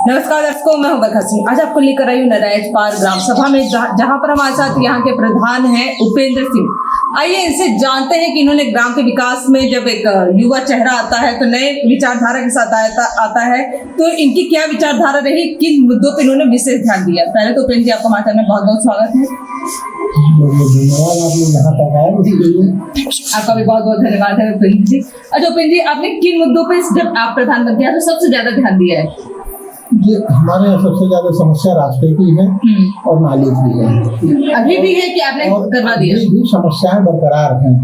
नमस्कार दर्शकों, मैं हूं बरखसी। आज आपको लेकर आई हूं नरायज पार ग्राम सभा में, जहां पर हमारे साथ यहाँ के प्रधान हैं उपेंद्र सिंह। आइए इनसे जानते हैं कि इन्होंने ग्राम के विकास में जब एक युवा चेहरा आता है तो नए विचारधारा के साथ आता है, तो इनकी क्या विचारधारा रही, किन मुद्दों पर इन्होंने विशेष ध्यान दिया। पहले तो उपेंद्र जी, आपका हमारे चैनल में बहुत बहुत स्वागत है। धन्यवाद, आप लोग यहाँ तक आए। आपका भी बहुत बहुत धन्यवाद है उपेंद्र जी। अच्छा उपेंद्र जी, आपने किन मुद्दों पर जब आप प्रधानमंत्री आए तो सबसे ज्यादा ध्यान दिया है? ये हमारे यहाँ सबसे ज्यादा समस्या रास्ते की है और नाली की है। अभी भी है कि आपने करवा दिया? अभी भी समस्याएं बरकरार हैं।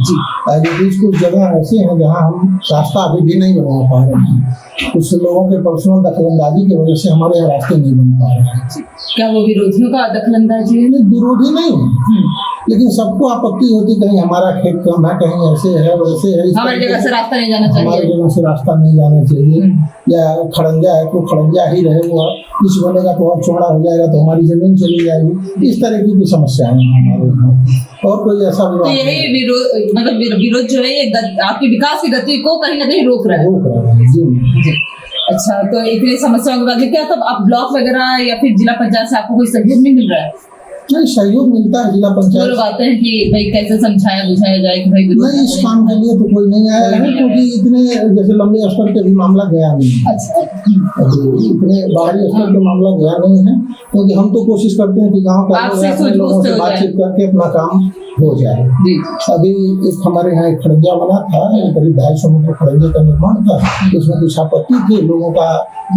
कुछ जगह ऐसे हैं जहाँ हम रास्ता अभी भी नहीं बना पा रहे हैं। कुछ लोगों के पर्सनल दखलंदाजी की वजह से हमारे यहाँ रास्ते नहीं बन पा रहे हैं। क्या वो विरोधियों का दखलंदाजी है? विरोधी नहीं है, लेकिन सबको आपत्ति होती कहीं हमारा खेत कम है, कहीं ऐसे है वैसे है, हमारी जगह से रास्ता नहीं जाना चाहिए, हमारी जगह से रास्ता नहीं जाना चाहिए, या खड़ंजा है तो खड़ंजा ही रहे, वो कुछ बनेगा तो और चौड़ा हो जाएगा तो हमारी जमीन चली जाएगी। इस तरह की भी समस्याएं हैं हमारे यहाँ। और कोई ऐसा तो यही विरोध, मतलब विरोध जो है ये आपकी विकास की गति को कहीं ना कहीं रोक रहा है। जी। अच्छा, तो इतनी समस्याओं के बाद क्या तब आप ब्लॉक वगैरह या फिर जिला पंचायत से आपको कोई सहयोग नहीं मिल रहा है? नहीं, सहयोग मिलता है जिला पंचायत। लोग आते हैं कि भाई कैसे समझाया बुझाया जाए कि भाई नहीं, इस काम के लिए तो कोई नहीं आया है, क्योंकि इतने जैसे लंबे स्तर पे भी मामला गया नहीं है। अच्छा, इतने बाहरी स्तर पे मामला गया नहीं है, क्योंकि हम तो कोशिश करते हैं कि गाँव का लोगों से बातचीत करके अपना काम हो जाए। अभी एक हमारे यहाँ एक खड़ंजा बना था, करीब 250 मीटर खड़ंजे का निर्माण था। इसमें कुछ आपत्ति थी, लोगों का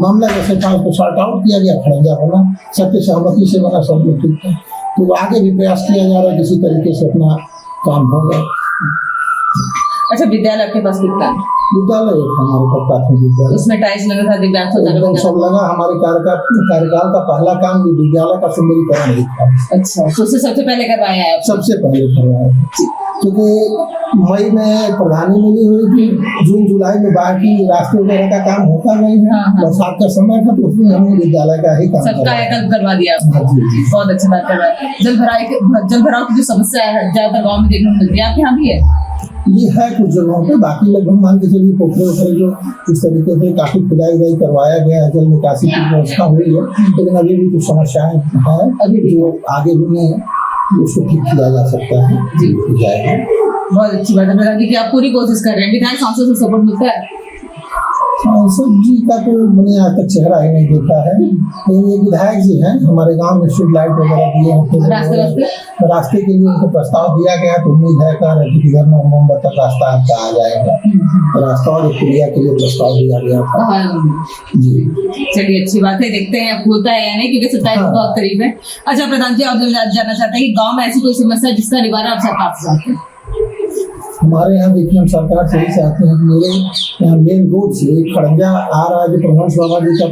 मामला जैसे था उसको सॉर्ट आउट किया गया, खड़ंजा बना, सबके सहमति से बना, सब लोग ठीक था। तो आगे भी प्रयास किया जा रहा है किसी तरीके से अपना काम होगा। अच्छा, विद्यालय आपके पास कितना है? विद्यालय एक हमारे पास प्राथमिक विद्यालय, उसमें टाइल्स लगा था, दिव्यांग सब लगा। हमारे कार्यकाल का पहला काम भी विद्यालय का सुंदरीकरण ही था। अच्छा, तो उससे सबसे पहले करवाया है? सबसे पहले करवाया, क्योंकि मई में प्रधानी मिली हुई थी, जून जुलाई में बाकी रास्ते वगैरह का काम होता नहीं है। बरसात का समय था तो उसमें हमने विद्यालय का ही काम सबका करवा दिया। बहुत अच्छी बात करवाया। जल भराव की जो समस्या है ज्यादातर गाँव में देखने को मिलती है, आपके यहाँ भी है? ये है कुछ जगहों पे, बाकी लगभग मान के चलिए पोखरे वोखरे जो इस तरीके से काफी खुदाई उदाई करवाया गया है, जल निकासी की व्यवस्था हुई है, लेकिन अभी भी कुछ समस्याएं हैं अभी जो आगे भी नहीं उसको ठीक किया जा सकता है। जी, बहुत अच्छी बात है कि आप पूरी कोशिश कर रहे हैं। विधायक सांसद से सपोर्ट मिलता है? सांसद जी का तो मैंने आज तक चेहरा ही नहीं देखा है, लेकिन ये विधायक जी हैं, हमारे गांव में स्ट्रीट लाइट वगैरह दिए हैं, रास्ते के लिए उनको प्रस्ताव दिया गया, तो उम्मीद है कि घर में नवंबर तक रास्ता आपका आ जाएगा। रास्ता और एक पुलिया के लिए प्रस्ताव दिया गया था। जी, चलिए अच्छी बात है, देखते हैं अब होता है या नहीं, क्योंकि 27 बहुत करीब है। अच्छा प्रधान जी, आप जानना चाहते हैं कि गाँव में ऐसी कोई समस्या जिसका निवारण आप सरकार से चाहते हैं? हमारे यहाँ देखिए, हम सरकार से ही चाहते हैं कि मेरे यहाँ मेन रोड से खड़ंजा आ रहा है, जो प्रभुवंश बाबा जी का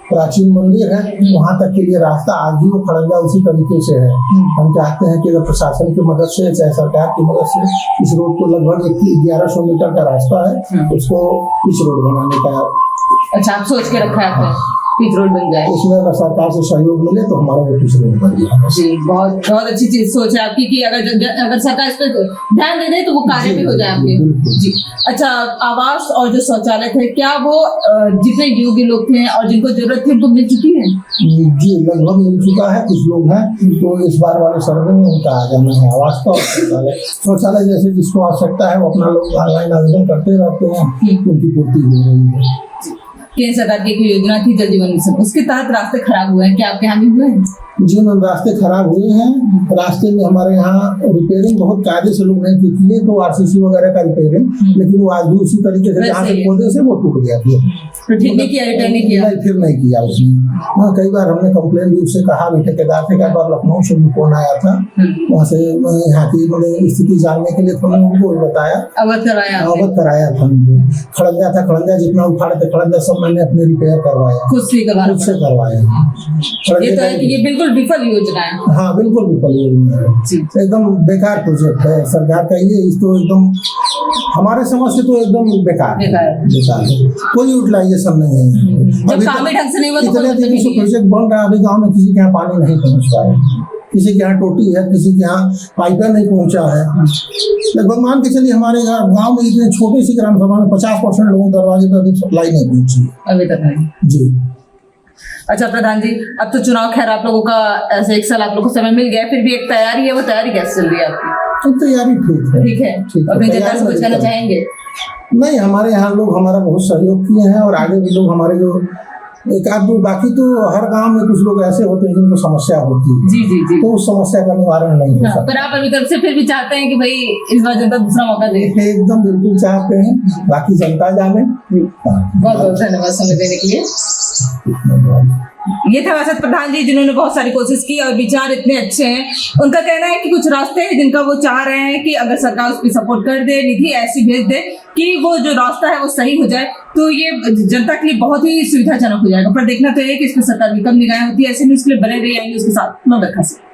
प्राचीन मंदिर है, वहाँ तक के लिए रास्ता आज भी वो खड़ंजा उसी तरीके से है। हम चाहते हैं कि अगर प्रशासन की मदद से चाहे सरकार की मदद से इस रोड को लगभग 1100 मीटर का रास्ता है, उसको पिच रोड बनाने का। अच्छा, आप सोच के रखा है पिच रोड बन जाए? उसमें अगर सरकार से सहयोग मिले तो हमारा वो पिच रोड बन जाएगा। जी, बहुत बहुत अच्छी चीज सोच है आपकी कि अगर सरकार इस पर ध्यान दे दे तो वो कार्य भी हो जाए आपके। जी, अच्छा, आवास और जो शौचालय थे, क्या वो जितने योग्य लोग थे और जिनको जरूरत थी उनको मिल चुकी है? जी, लगभग मिल चुका है। कुछ लोग हैं तो इस बार वाले सर्वे में उनका आ जाना है आवास का और शौचालय जैसे जिसको आवश्यकता है वो अपना लोग ऑनलाइन आवेदन करते रहते हैं, उनकी पूर्ति हो रही है। केंद्र सरकार की एक योजना थी जल जीवन मिशन, उसके तहत रास्ते खराब हुए हैं, क्या आपके यहाँ भी हुए हैं? जी मैम, रास्ते खराब हुए हैं। रास्ते में हमारे यहाँ रिपेयरिंग बहुत कायदे से लोग नहीं किए, तो आरसीसी वगैरह का रिपेयरिंग, लेकिन वो आज भी उसी तरीके से जहाँ से खोदे से वो टूट गया था, तो ठीक नहीं किया, रिटर्न नहीं किया? फिर नहीं किया उसने। हाँ, कई बार हमने कंप्लेन भी उससे कहा भी, ठेकेदार से कई बार लखनऊ से भी फोन आया था, वहाँ से यहाँ की मतलब स्थिति जानने के लिए हमने उनको बताया, अवगत कराया था। खड़ंजा था, खड़ंजा जितना उखाड़े थे खड़ंजा सब मैंने अपने रिपेयर करवाया, खुद से करवाया। ये बिल्कुल विफल योजना है। हाँ, बिल्कुल विफल योजना है, एकदम बेकार प्रोजेक्ट है सरकार का ये। इसको एकदम हमारे समझ से तो एकदम बेकार है, कोई यूटिलाइजेशन नहीं है। जब काम ही ढंग से नहीं हुआ तो इतने दिन से प्रोजेक्ट बन रहा है, अभी गाँव में किसी के यहाँ पानी नहीं पहुँच पाया, किसी के यहाँ टोटी है, किसी के यहाँ पाइपर नहीं पहुँचा है। लगभग मान के चलिए हमारे गाँव में इतने छोटे सी ग्राम सभा में 50% लोगों के दरवाजे पर अभी सप्लाई नहीं पहुँची है अभी तक नहीं। जी, अच्छा प्रधान जी, अब तो चुनाव खैर आप लोगों का ऐसे 1 साल आप लोगों को समय मिल गया, फिर भी एक तैयारी है, वो तैयारी कैसे चल रही है आपकी? तो तैयारी ठीक है। ठीक है, ठीक है, अपनी जनता तैयारी से कुछ कहना चाहेंगे? नहीं, हमारे यहाँ लोग हमारा बहुत सहयोग किए हैं और आगे भी लोग हमारे जो एक आध दो, बाकी तो हर गांव में कुछ लोग ऐसे होते हैं जिनको समस्या होती है, जी जी जी, तो उस समस्या का निवारण नहीं हो हाँ, सकता। पर आप अभी तरफ से फिर भी चाहते हैं कि भाई इस बार जनता दूसरा मौका दे? एकदम बिल्कुल चाहते हैं, बाकी जनता जाने। बहुत बहुत धन्यवाद समय देने के लिए। ये थे वैसे प्रधान जी, जिन्होंने बहुत सारी कोशिश की और विचार इतने अच्छे हैं। उनका कहना है कि कुछ रास्ते हैं जिनका वो चाह रहे हैं कि अगर सरकार उसकी सपोर्ट कर दे, निधि ऐसी भेज दे कि वो जो रास्ता है वो सही हो जाए, तो ये जनता के लिए बहुत ही सुविधाजनक हो जाएगा। पर देखना तो है कि इसमें सरकार की कब निगाहें होती है। ऐसे न्यूज़ के लिए बने रहिए न्यूज़ के साथ। मैं बरखा से।